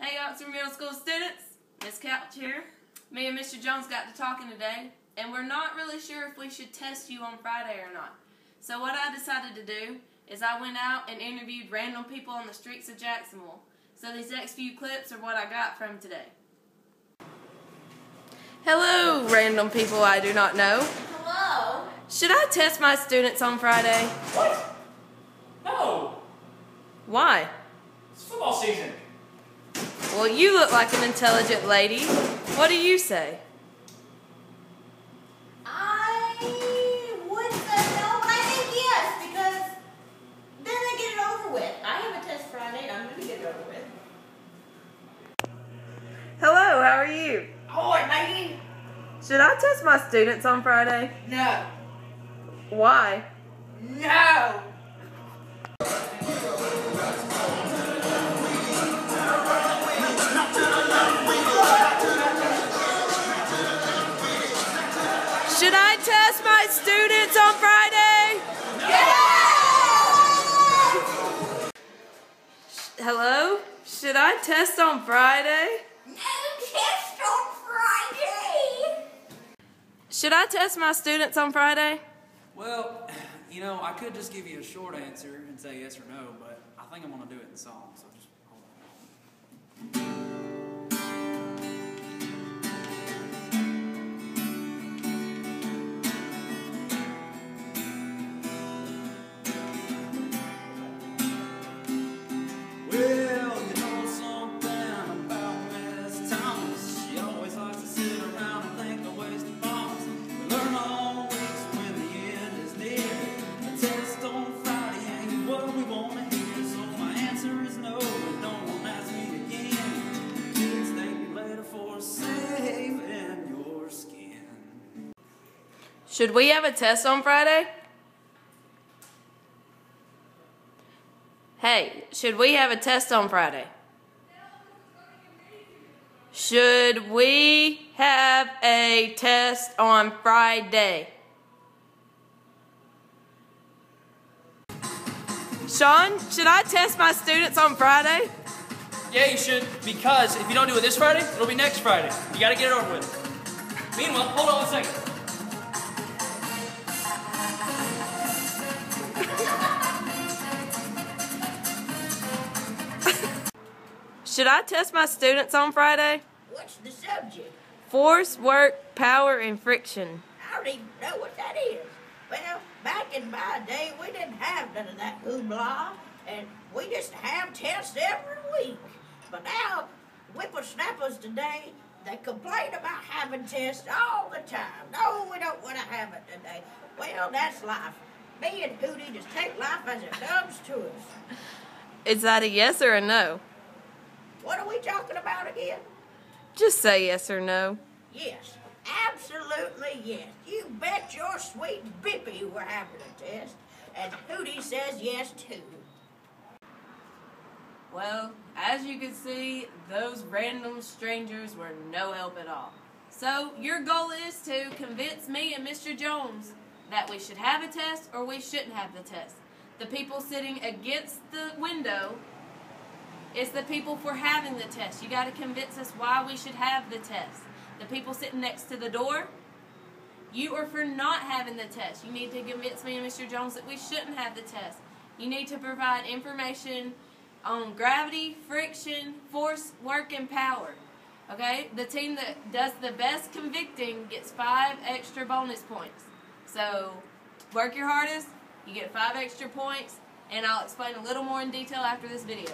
Hey Oxford Middle School students, Miss Couch here. Me and Mr. Jones got to talking today, and we're not really sure if we should test you on Friday or not. So what I decided to do is I went out and interviewed random people on the streets of Jacksonville. So these next few clips are what I got from today. Hello, random people I do not know. Hello? Should I test my students on Friday? What? No. Why? It's football season. Well, you look like an intelligent lady. What do you say? I would say no, but I think yes, because then I get it over with. I have a test Friday, and I'm going to get it over with. Hello, how are you? Oh, lady? Should I test my students on Friday? No. Why? No. Should I test my students on Friday? Yeah! Hello? Should I test on Friday? No test on Friday! Should I test my students on Friday? Well, you know, I could just give you a short answer and say yes or no, but I think I'm going to do it in song, so just hold on. Well, you know something about Miss Thomas. She always likes to sit around and think of ways to promise. We learn all weeks when the end is near. A test on Friday ain't what we want to hear. So my answer is no, and don't ask me again. Kids thank me later for saving your skin. Should we have a test on Friday? Hey, should we have a test on Friday? Should we have a test on Friday? Sean, should I test my students on Friday? Yeah, you should, because if you don't do it this Friday, it'll be next Friday. You gotta get it over with. Meanwhile, hold on 1 second. Should I test my students on Friday? What's the subject? Force, work, power, and friction. I don't even know what that is. Well, back in my day, we didn't have none of that hoopla, and we just have tests every week. But now, whippersnappers today, they complain about having tests all the time. No, we don't want to have it today. Well, that's life. Me and Hootie just take life as it comes to us. Is that a yes or a no? What are we talking about again? Just say yes or no. Yes, absolutely yes. You bet your sweet bippy we're having a test. And Hootie says yes too. Well, as you can see, those random strangers were no help at all. So, your goal is to convince me and Mr. Jones that we should have a test or we shouldn't have the test. The people sitting against the window is the people for having the test. You got to convince us why we should have the test. The people sitting next to the door, you are for not having the test. You need to convince me and Mr. Jones that we shouldn't have the test. You need to provide information on gravity, friction, force, work, and power. Okay? The team that does the best convicting gets 5 extra bonus points. So, work your hardest, you get 5 extra points, and I'll explain a little more in detail after this video.